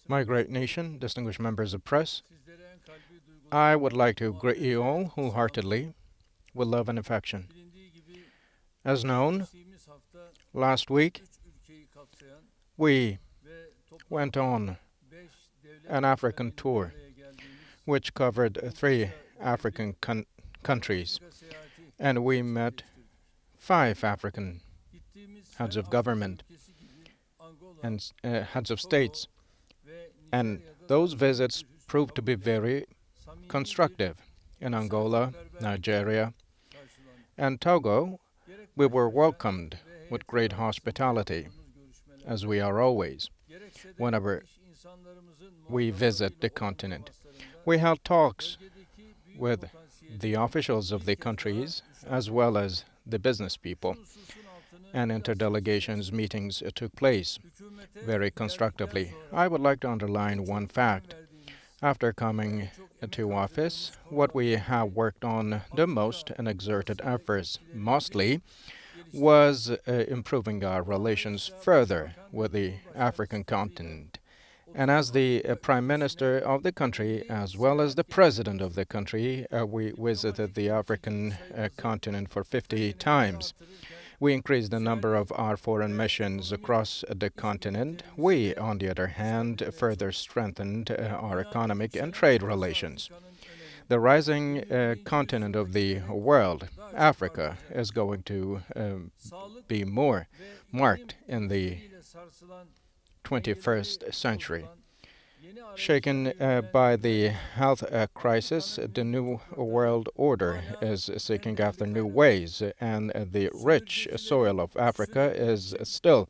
My great nation, distinguished members of press, I would like to greet you all wholeheartedly with love and affection. As known, last week we went on an African tour which covered three African countries, and we met five African heads of government and heads of states, and those visits proved to be very constructive. In Angola, Nigeria, and Togo, we were welcomed with great hospitality, as we are always whenever we visit the continent. We held talks with the officials of the countries as well as the business people, and interdelegations meetings took place very constructively. I would like to underline one fact. After coming to office, what we have worked on the most and exerted efforts mostly was improving our relations further with the African continent. And as the Prime Minister of the country, as well as the President of the country, we visited the African continent for 50 times. We increased the number of our foreign missions across the continent. We, on the other hand, further strengthened our economic and trade relations. The rising continent of the world, Africa, is going to be more marked in the 21st century. Shaken by the health crisis, the New World Order is seeking after new ways, and the rich soil of Africa is still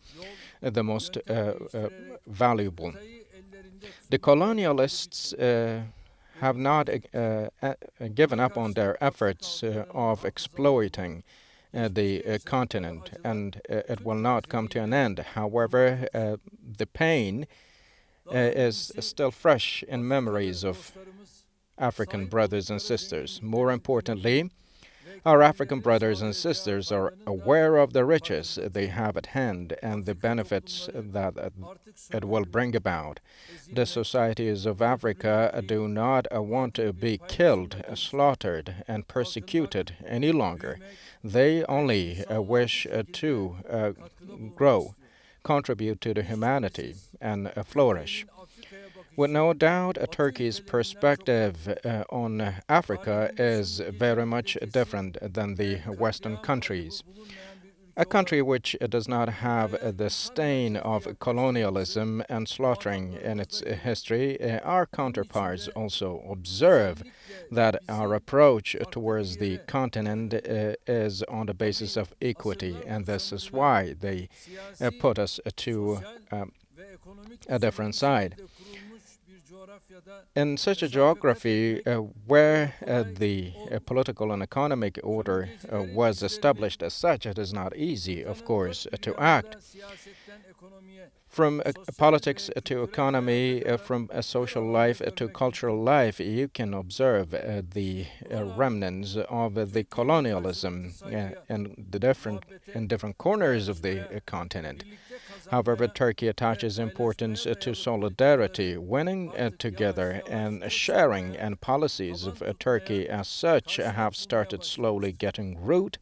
the most valuable. The colonialists have not given up on their efforts of exploiting the continent, and it will not come to an end. However, the pain is still fresh in memories of African brothers and sisters. More importantly, our African brothers and sisters are aware of the riches they have at hand and the benefits that it will bring about. The societies of Africa do not want to be killed, slaughtered, and persecuted any longer. They only wish to grow, contribute to the humanity, and flourish. With no doubt, Turkey's perspective on Africa is very much different than the Western countries. A country which does not have the stain of colonialism and slaughtering in its history, our counterparts also observe that our approach towards the continent is on the basis of equity, and this is why they put us to a different side. In such a geography where the political and economic order was established as such, it is not easy, of course, to act. From politics to economy, from social life to cultural life, you can observe the remnants of the colonialism in different corners of the continent. However, Turkey attaches importance to solidarity, winning together and sharing, and policies of Turkey as such have started slowly getting root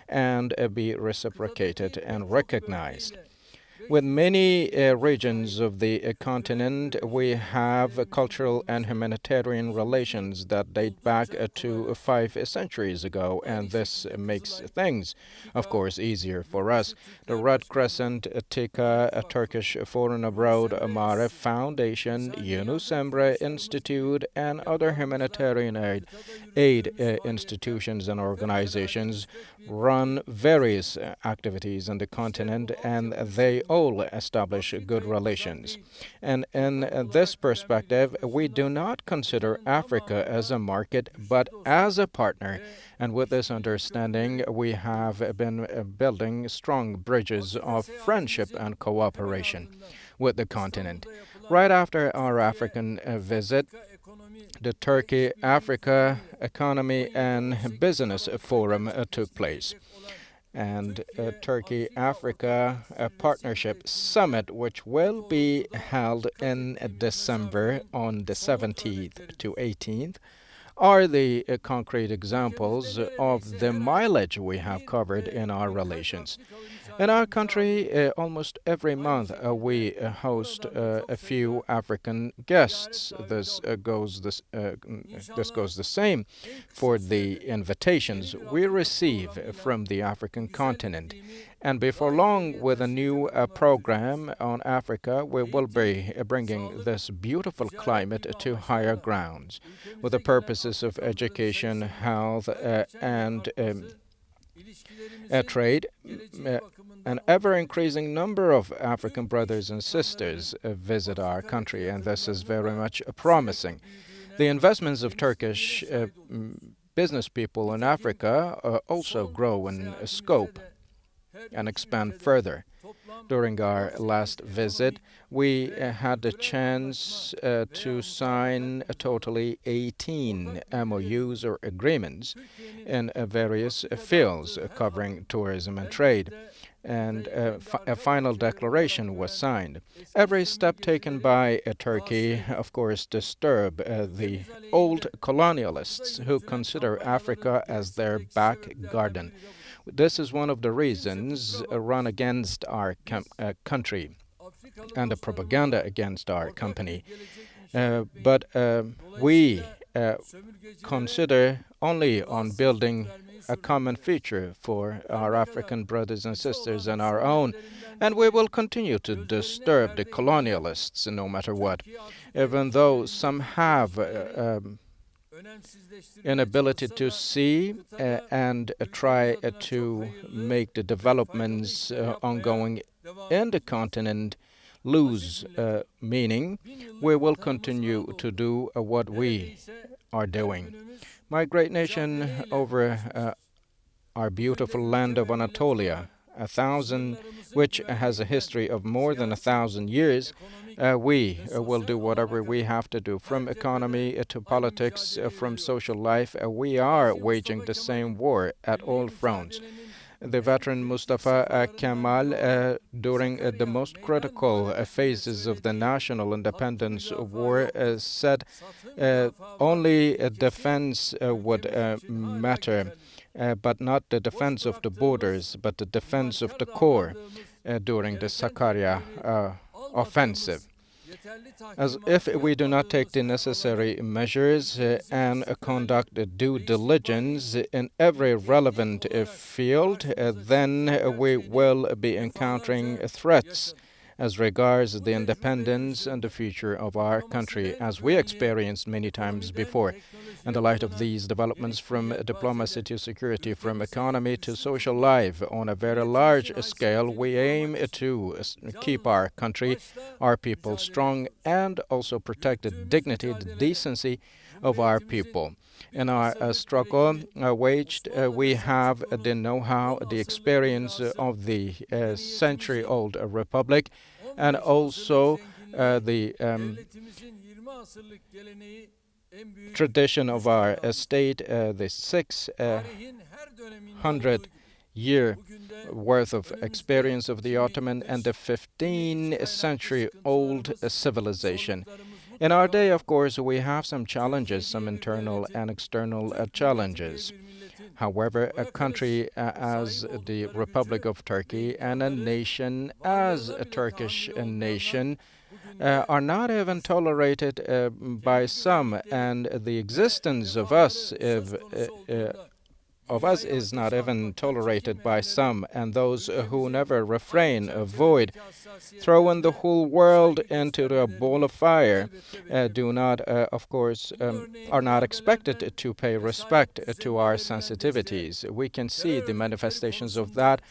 and be reciprocated and recognized. With many regions of the continent, we have cultural and humanitarian relations that date back to 5 centuries ago, and this makes things, of course, easier for us. The Red Crescent, TİKA, a Turkish Foreign Abroad Marif Foundation, Yunus Emre Institute, and other humanitarian aid institutions and organizations run various activities on the continent, and they all establish good relations. And in this perspective, we do not consider Africa as a market, but as a partner. And with this understanding, we have been building strong bridges of friendship and cooperation with the continent. Right after our African visit, the Turkey-Africa Economy and Business Forum took place. and Turkey-Africa Partnership Summit, which will be held in December on the 17th to 18th, are the concrete examples of the mileage we have covered in our relations. In our country, almost every month we host a few African guests. This goes the same for the invitations we receive from the African continent. And before long, with a new program on Africa, we will be bringing this beautiful climate to higher grounds with the purposes of education, health, and trade. An ever-increasing number of African brothers and sisters visit our country, and this is very much promising. The investments of Turkish business people in Africa also grow in scope and expand further. During our last visit, we had the chance to sign a totally 18 MOUs or agreements in various fields covering tourism and trade. And a final declaration was signed. Every step taken by Turkey, of course, disturb the old colonialists who consider Africa as their back garden. This is one of the reasons run against our country and the propaganda against our company. But we consider only on building a common future for our African brothers and sisters and our own, and we will continue to disturb the colonialists no matter what, even though some have inability to see and try to make the developments ongoing in the continent lose meaning. We will continue to do what we are doing. My great nation over our beautiful land of Anatolia, which has a history of more than 1,000 years, we will do whatever we have to do, from economy to politics, from social life. We are waging the same war at all fronts. The veteran Mustafa Kemal, during the most critical phases of the national independence war, said only defense would matter, but not the defense of the borders, but the defense of the core during the Sakarya offensive. As if we do not take the necessary measures and conduct due diligence in every relevant field, then we will be encountering threats as regards the independence and the future of our country, as we experienced many times before. In the light of these developments, from diplomacy to security, from economy to social life, on a very large scale, we aim to keep our country, our people strong, and also protect the dignity, the decency of our people. In our struggle waged, we have the know-how, the experience of the century-old republic, and also the tradition of our state, the 600-year worth of experience of the Ottoman and the 15th-century-old civilization. In our day, of course, we have some challenges, some internal and external challenges. However, a country as the Republic of Turkey and a nation as a Turkish nation are not even tolerated by some, and the existence of us is not even tolerated by some, and those who never refrain, avoid, throwing the whole world into the ball of fire, do not, of course, are not expected to pay respect to our sensitivities. We can see the manifestations of that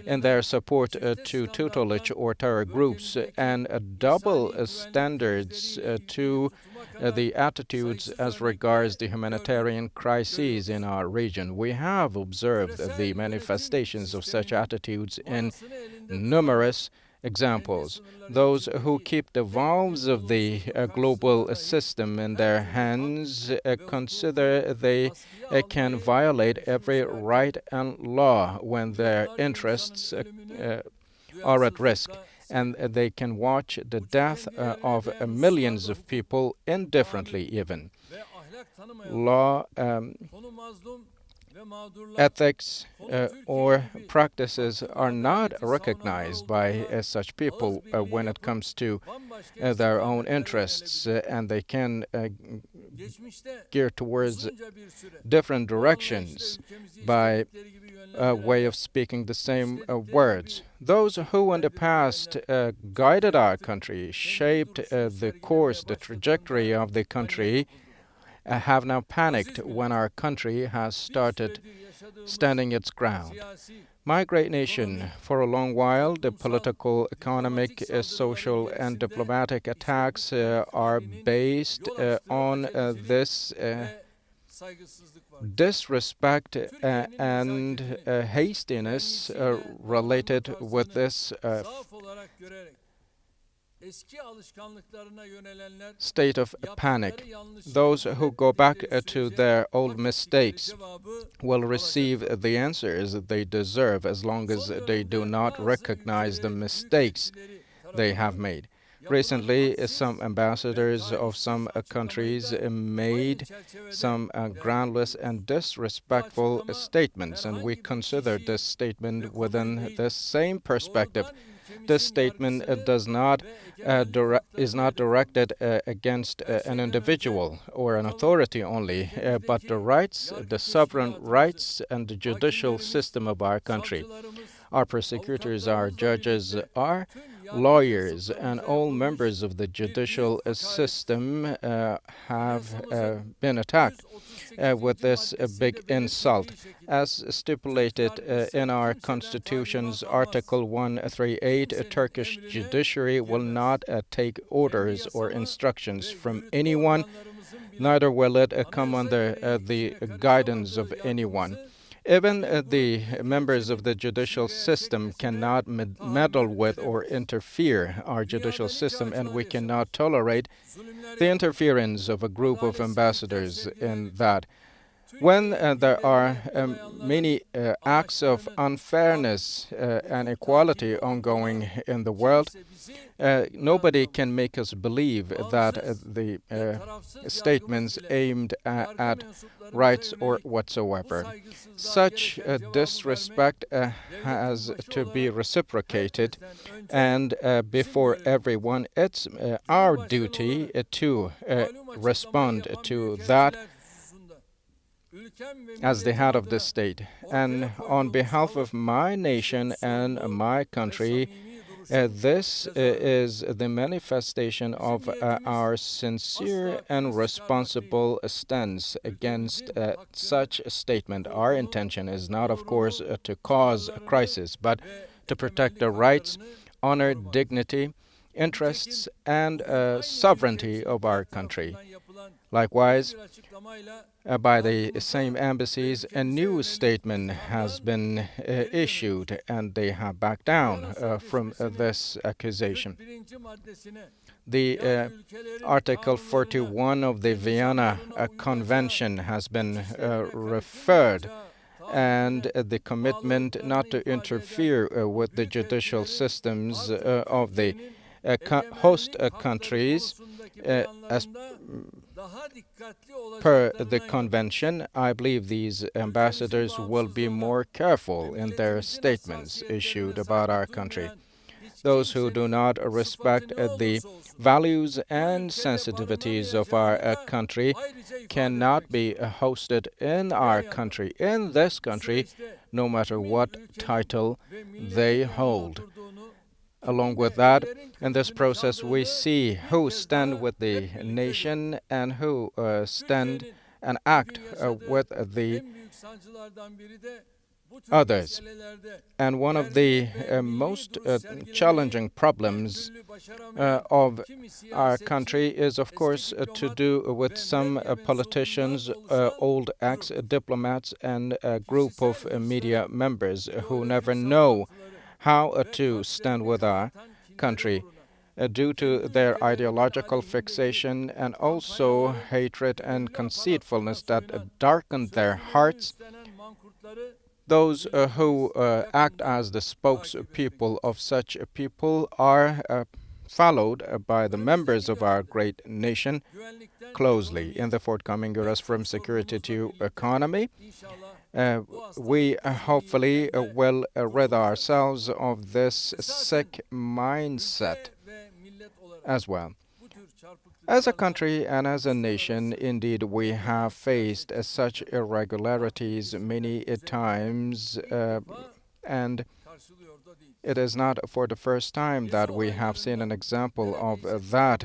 in their support to tutelage or terror groups, and double standards to the attitudes as regards the humanitarian crises in our region. We have observed the manifestations of such attitudes in numerous examples. Those who keep the valves of the global system in their hands consider they can violate every right and law when their interests are at risk, and they can watch the death of millions of people indifferently even. Law, ethics, or practices are not recognized by such people when it comes to their own interests, and they can gear towards different directions by way of speaking the same words. Those who in the past guided our country, shaped the course, the trajectory of the country, have now panicked when our country has started standing its ground. My great nation, for a long while, the political, economic, social, and diplomatic attacks are based on this disrespect and hastiness related with this state of panic. Those who go back to their old mistakes will receive the answers they deserve as long as they do not recognize the mistakes they have made. Recently, some ambassadors of some countries made some groundless and disrespectful statements, and we consider this statement within the same perspective. This statement is not directed against an individual or an authority only, but the rights, the sovereign rights, and the judicial system of our country. Our prosecutors, our judges, our lawyers, and all members of the judicial system have been attacked with this big insult. As stipulated in our Constitution's Article 138, a Turkish judiciary will not take orders or instructions from anyone, neither will it come under the guidance of anyone. Even the members of the judicial system cannot meddle with or interfere our judicial system, and we cannot tolerate the interference of a group of ambassadors in that. When there are many acts of unfairness and equality ongoing in the world, nobody can make us believe that the statements aimed at rights or whatsoever. Such disrespect has to be reciprocated, and before everyone, it's our duty to respond to that as the head of the state. And on behalf of my nation and my country, this is the manifestation of our sincere and responsible stance against such a statement. Our intention is not, of course, to cause a crisis, but to protect the rights, honor, dignity, interests, and sovereignty of our country. Likewise, by the same embassies, a new statement has been issued, and they have backed down from this accusation. The Article 41 of the Vienna Convention has been referred, and the commitment not to interfere with the judicial systems of the host countries as per the convention. I believe these ambassadors will be more careful in their statements issued about our country. Those who do not respect the values and sensitivities of our country cannot be hosted in our country, in this country, no matter what title they hold. Along with that, in this process, we see who stand with the nation and who stand and act with the others. And one of the most challenging problems of our country is, of course, to do with some politicians, old ex-diplomats, and a group of media members who never know how to stand with our country due to their ideological fixation and also hatred and conceitfulness that darkened their hearts. Those who act as the spokespeople of such a people are followed by the members of our great nation closely in the forthcoming eras from security to economy. We hopefully will rid ourselves of this sick mindset as well. As a country and as a nation, indeed, we have faced such irregularities many times, and it is not for the first time that we have seen an example of that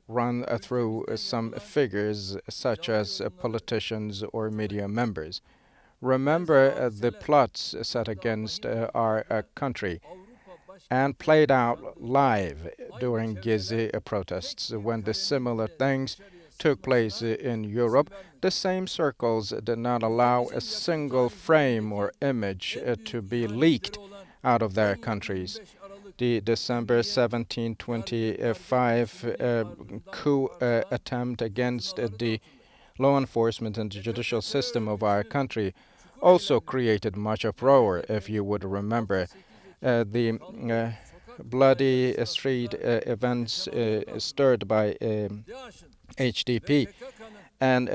run through some figures such as politicians or media members. Remember the plots set against our country and played out live during Gezi protests when the similar things took place in Europe. The same circles did not allow a single frame or image to be leaked out of their countries. The December 1725 coup attempt against the law enforcement and the judicial system of our country also created much uproar, if you would remember. The bloody street events stirred by HDP, and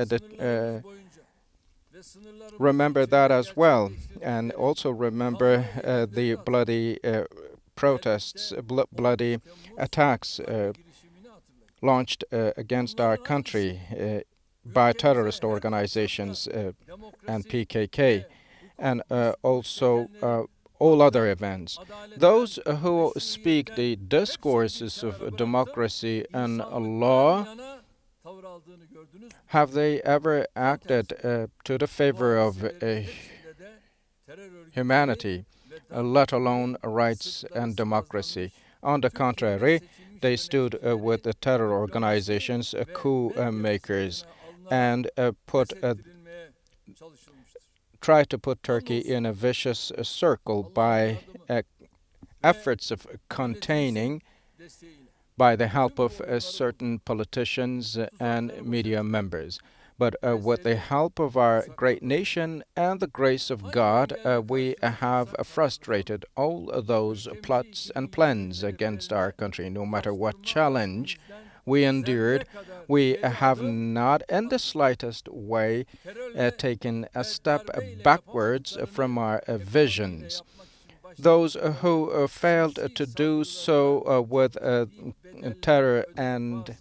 remember that as well, and also remember the bloody protests, bloody attacks launched against our country by terrorist organizations and PKK, and also all other events. Those who speak the discourses of democracy and law, have they ever acted to the favor of humanity, let alone rights and democracy? On the contrary, they stood with the terror organizations, coup makers, and tried to put Turkey in a vicious circle by efforts of containing, by the help of certain politicians and media members. But with the help of our great nation and the grace of God, we have frustrated all those plots and plans against our country. No matter what challenge we endured, we have not in the slightest way taken a step backwards from our visions. Those who failed to do so with terror and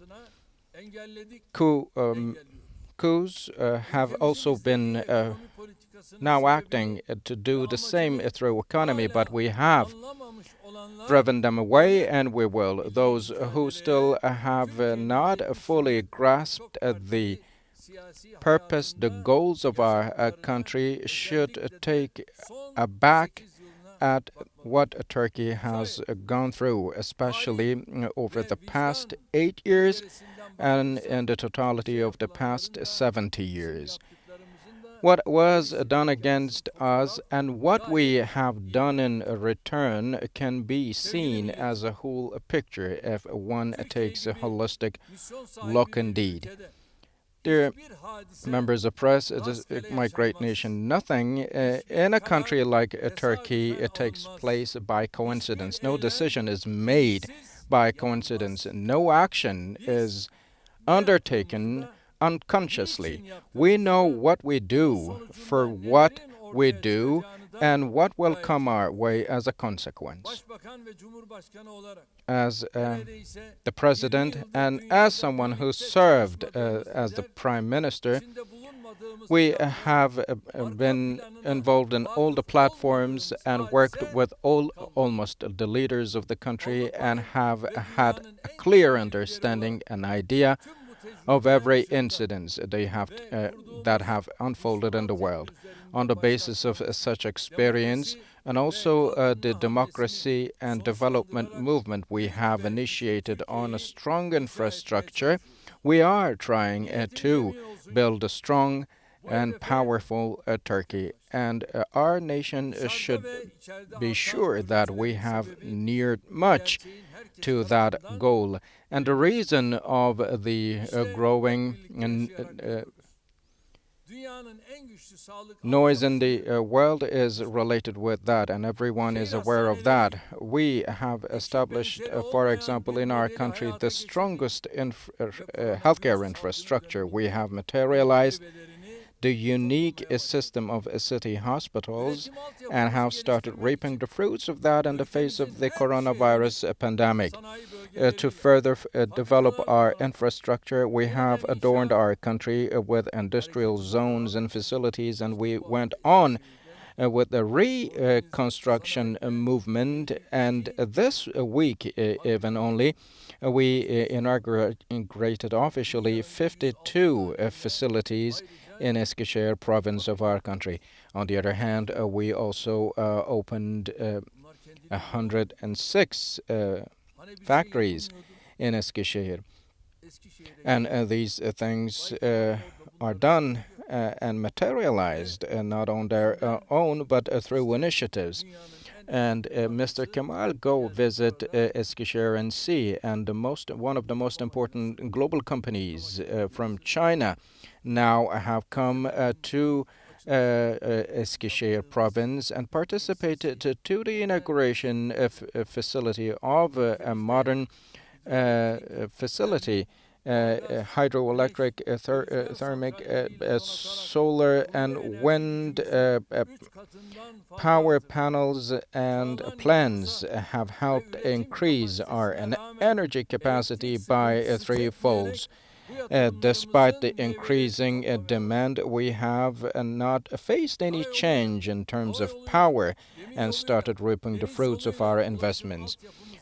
coups have also been now acting to do the same through economy, but we have driven them away, and we will. Those who still have not fully grasped the purpose, the goals of our country, should take aback at what Turkey has gone through, especially over the past 8 years and in the totality of the past 70 years. What was done against us and what we have done in return can be seen as a whole picture if one takes a holistic look indeed. Dear members of press, my great nation, nothing in a country like Turkey takes place by coincidence. No decision is made by coincidence. No action is undertaken unconsciously. We know what we do, for what we do, and what will come our way as a consequence. As the President and as someone who served as the Prime Minister, we have been involved in all the platforms and worked with almost the leaders of the country and have had a clear understanding and idea of every incident that have unfolded in the world. On the basis of such experience and also the democracy and development movement we have initiated on a strong infrastructure, we are trying to build a strong and powerful Turkey. And our nation should be sure that we have neared much to that goal. And the reason of the growing noise in the world is related with that, and everyone is aware of that. We have established, for example, in our country, the strongest healthcare infrastructure. We have materialized the unique system of city hospitals and have started reaping the fruits of that in the face of the coronavirus pandemic. To further develop our infrastructure, we have adorned our country with industrial zones and facilities, and we went on with the reconstruction movement. And this week, even only, we inaugurated officially 52 facilities in Eskişehir province of our country. On the other hand, we also opened 106 factories in Eskişehir. And these things are done and materialized not on their own but through initiatives. And Mr. Kemal, go visit Eskişehir and see. And one of the most important global companies from China now have come to Eskişehir province and participated to the inauguration facility of a modern facility, hydroelectric, thermic, solar and wind power panels and plants have helped increase our energy capacity by threefolds. Despite the increasing demand, we have not faced any change in terms of power and started reaping the fruits of our investments.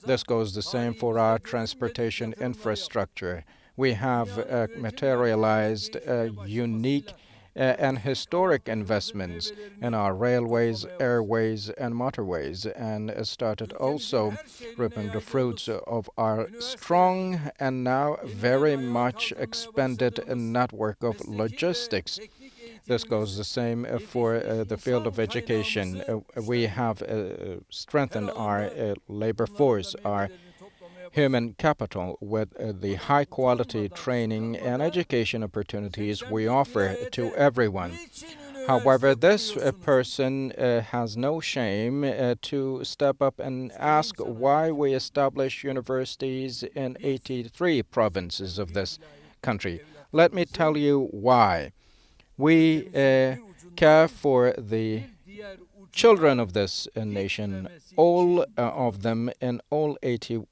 This goes the same for our transportation infrastructure. We have materialized unique and historic investments in our railways, airways, and motorways, and started also reaping the fruits of our strong and now very much expanded network of logistics. This goes the same for the field of education. We have strengthened our labor force, our human capital, with the high quality training and education opportunities we offer to everyone. However, this person has no shame to step up and ask why we established universities in 83 provinces of this country. Let me tell you why. We care for the children of this nation, all of them in all 81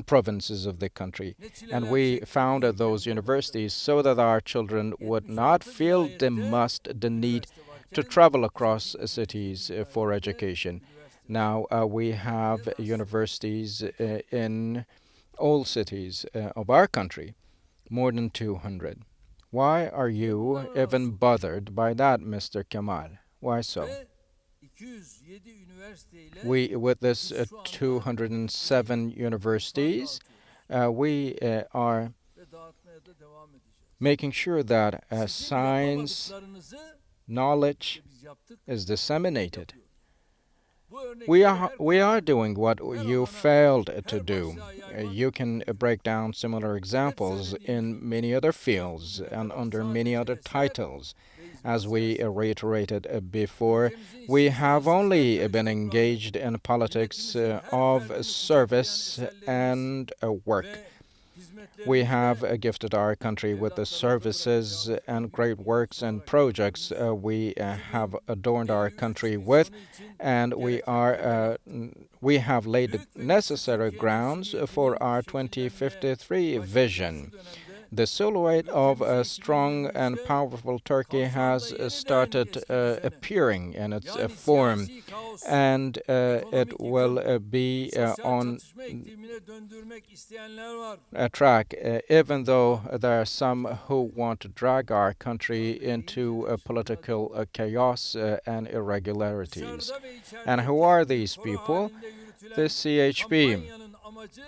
provinces of the country. And we founded those universities so that our children would not feel the need to travel across cities for education. Now we have universities in all cities of our country, more than 200. Why are you even bothered by that, Mr. Kemal? Why so? We, with this 207 universities, we are making sure that science, knowledge is disseminated. We are doing what you failed to do. You can break down similar examples in many other fields and under many other titles. As we reiterated before, we have only been engaged in politics of service and work. We have gifted our country with the services and great works and projects we have adorned our country with, and we have laid the necessary grounds for our 2053 vision. The silhouette of a strong and powerful Turkey has started appearing in its form, and it will be on a track, even though there are some who want to drag our country into political chaos and irregularities. And who are these people? The CHP.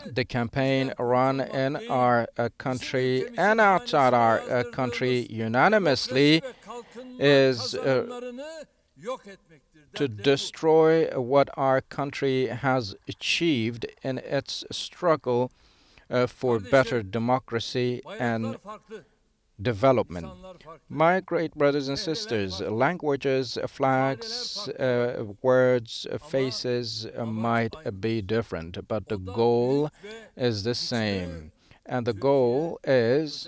The campaign run in our country and outside our country unanimously is to destroy what our country has achieved in its struggle for better democracy and development. My great brothers and sisters, languages, flags, words, faces might be different, but the goal is the same. And the goal is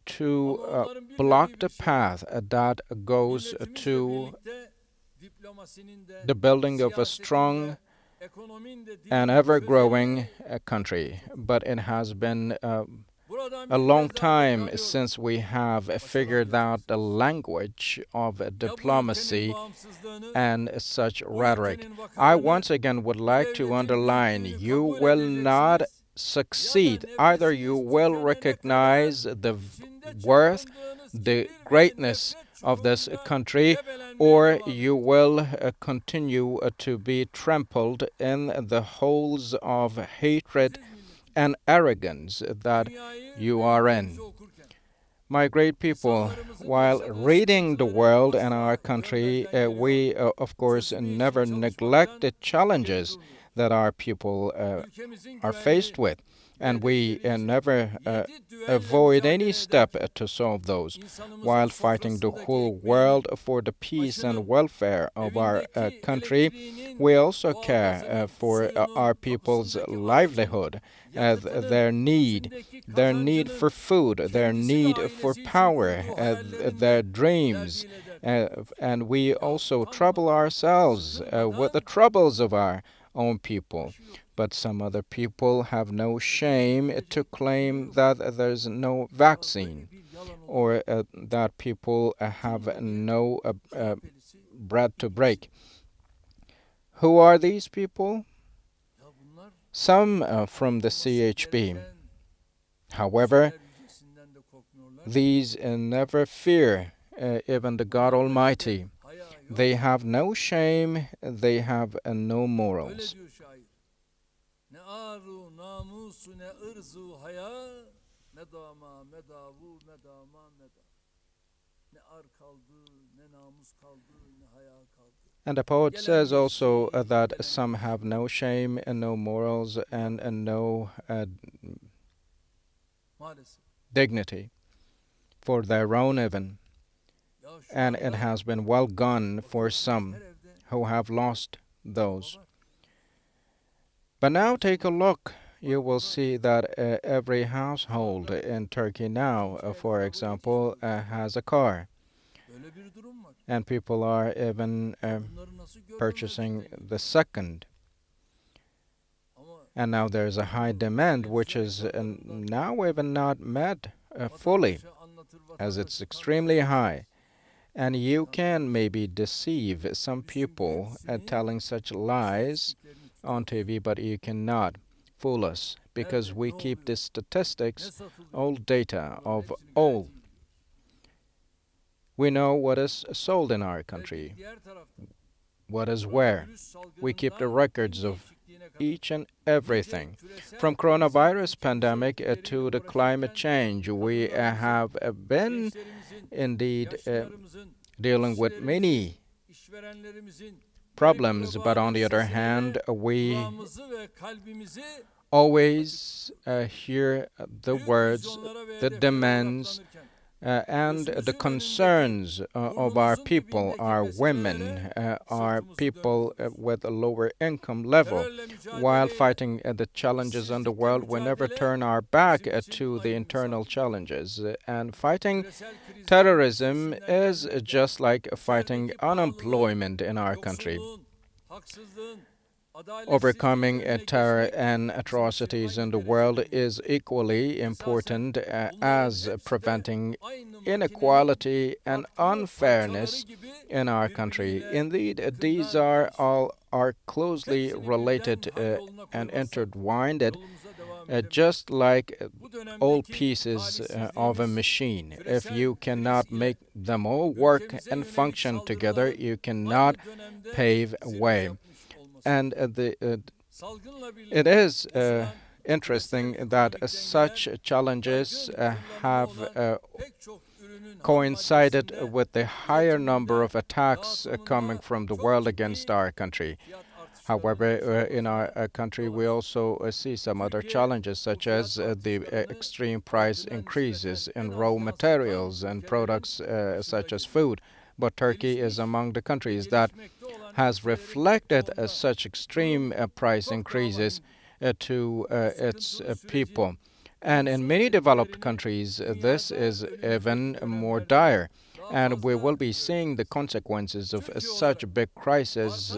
to block the path that goes to the building of a strong and ever-growing country. But it has been a long time since we have figured out the language of diplomacy and such rhetoric. I once again would like to underline, you will not succeed. Either you will recognize the worth, the greatness of this country, or you will continue to be trampled in the holes of hatred and arrogance that you are in. My great people, while reading the world and our country, we, of course, never neglect the challenges that our people are faced with. And we never avoid any step to solve those. While fighting the whole world for the peace and welfare of our country, we also care for our people's livelihood, their need for food, their need for power, their dreams. And we also trouble ourselves with the troubles of our own people. But some other people have no shame to claim that there's no vaccine, or that people have no bread to break. Who are these people? Some from the CHP. However, these never fear even the God Almighty. They have no shame, they have no morals. And the poet says also that some have no shame and no morals and no dignity for their own even. And it has been well gone for some who have lost those. But now take a look. You will see that every household in Turkey now, for example, has a car. And people are even purchasing the second. And now there's a high demand, which is now even not met fully, as it's extremely high. And you can maybe deceive some people telling such lies on TV, but you cannot fool us, because we keep the statistics, all data of all. We know what is sold in our country, what is where. We keep the records of each and everything. From coronavirus pandemic to the climate change, we have been indeed dealing with many problems, but on the other hand, we always hear the words, the demands, and the concerns of our people, our women, our people with a lower income level. While fighting the challenges in the world, we never turn our back to the internal challenges. And fighting terrorism is just like fighting unemployment in our country. Overcoming terror and atrocities in the world is equally important as preventing inequality and unfairness in our country. Indeed, these are all closely related and intertwined, just like all pieces of a machine. If you cannot make them all work and function together, you cannot pave a way. And it is interesting that such challenges have coincided with the higher number of attacks coming from the world against our country. However, in our country, we also see some other challenges, such as the extreme price increases in raw materials and products such as food. But Turkey is among the countries that has reflected such extreme price increases to its people. And in many developed countries, this is even more dire. And we will be seeing the consequences of such a big crisis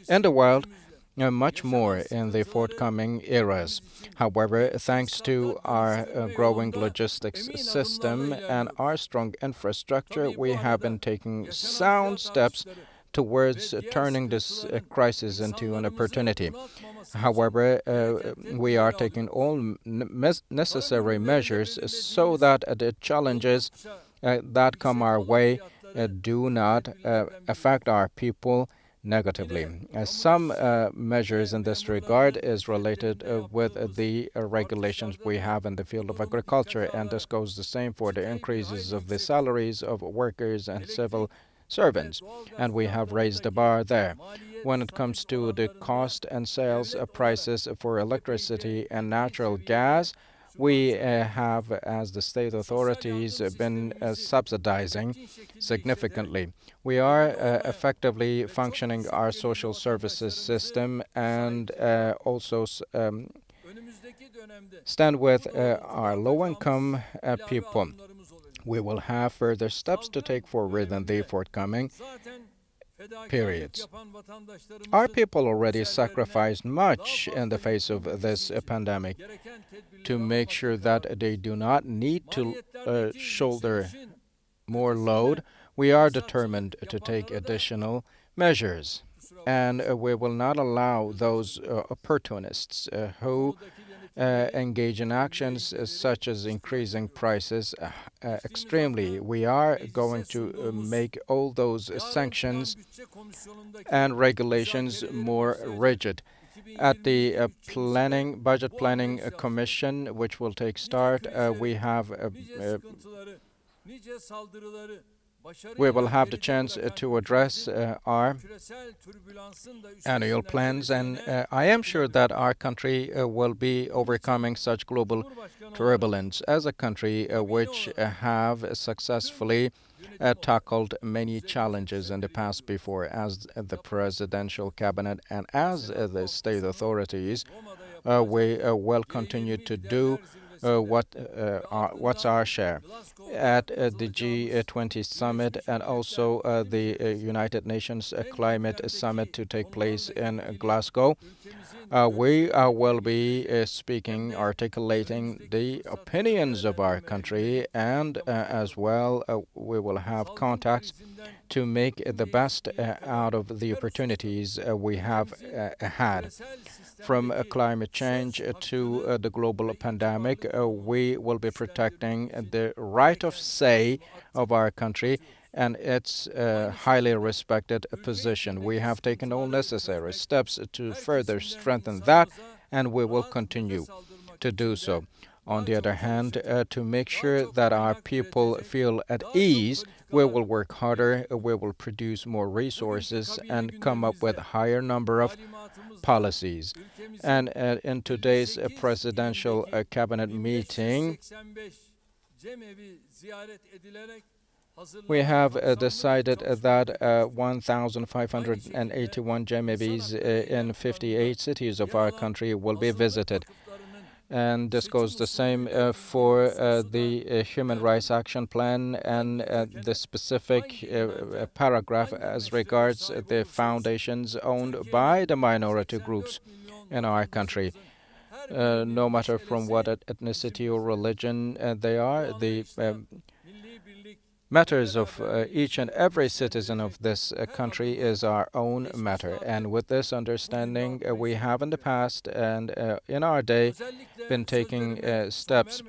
in the world much more in the forthcoming eras. However, thanks to our growing logistics system and our strong infrastructure, we have been taking sound steps towards turning this crisis into an opportunity. However, we are taking all necessary measures so that the challenges that come our way do not affect our people negatively. Some measures in this regard is related with the regulations we have in the field of agriculture, and this goes the same for the increases of the salaries of workers and civil servants, and we have raised the bar there. When it comes to the cost and sales prices for electricity and natural gas, we have, as the state authorities, been subsidizing significantly. We are effectively functioning our social services system and also stand with our low-income people. We will have further steps to take forward in the forthcoming periods. Our people already sacrificed much in the face of this pandemic to make sure that they do not need to shoulder more load. We are determined to take additional measures, and we will not allow those opportunists who engage in actions such as increasing prices extremely. We are going to make all those sanctions and regulations more rigid. At the Budget Planning Commission, which will take start, we will have the chance to address our annual plans, and I am sure that our country will be overcoming such global turbulence as a country which have successfully tackled many challenges in the past before, as the presidential cabinet and as the state authorities. We will continue to do what's our share. At the G20 summit and also the United Nations Climate Summit to take place in Glasgow, we will be articulating the opinions of our country, and as well we will have contacts to make the best out of the opportunities we have had. From climate change to the global pandemic, we will be protecting the right of say of our country and its highly respected position. We have taken all necessary steps to further strengthen that, and we will continue to do so. On the other hand, to make sure that our people feel at ease, we will work harder, we will produce more resources, and come up with a higher number of policies. And in today's presidential cabinet meeting, we have decided that 1,581 Cemevis in 58 cities of our country will be visited. And this goes the same for the Human Rights Action Plan and the specific paragraph as regards the foundations owned by the minority groups in our country. No matter from what ethnicity or religion they are, the matters of each and every citizen of this country is our own matter. And with this understanding, we have in the past and in our day been taking steps.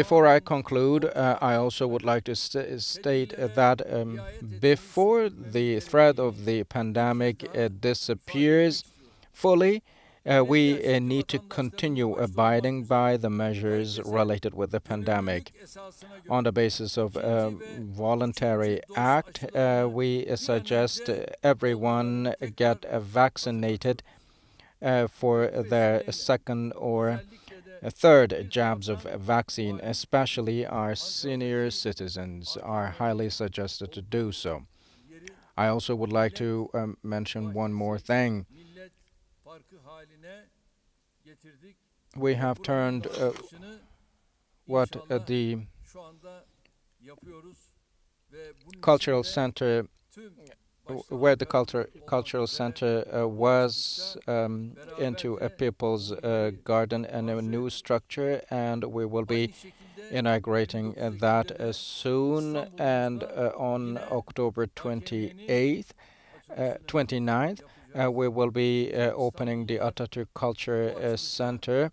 Before I conclude, I also would like to state that before the threat of the pandemic disappears fully, we need to continue abiding by the measures related with the pandemic. On the basis of voluntary act, we suggest everyone get vaccinated for their second or third jabs of vaccine, especially our senior citizens, are highly suggested to do so. I also would like to mention one more thing. We have turned what the cultural center, where the cultural center was, into a people's garden and a new structure, and we will be inaugurating that soon. And on October 28th, 29th, we will be opening the Atatürk Culture Center,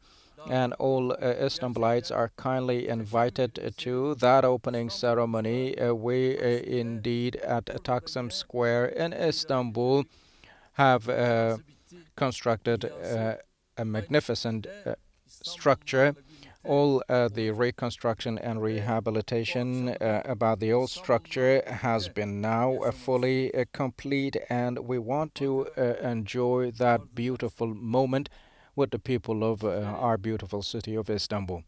and all Istanbulites are kindly invited to that opening ceremony. We indeed at Taksim Square in Istanbul have constructed a magnificent structure. All the reconstruction and rehabilitation about the old structure has been now fully complete, and we want to enjoy that beautiful moment with the people of our beautiful city of Istanbul.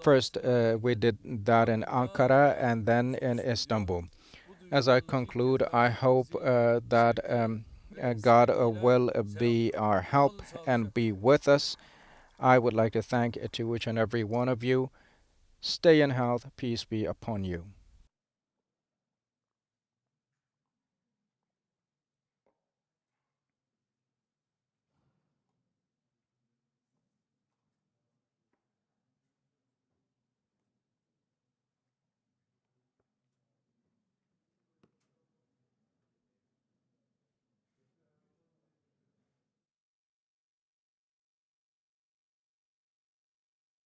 First, we did that in Ankara and then in Istanbul. As I conclude, I hope that God will be our help and be with us. I would like to thank to each and every one of you. Stay in health. Peace be upon you.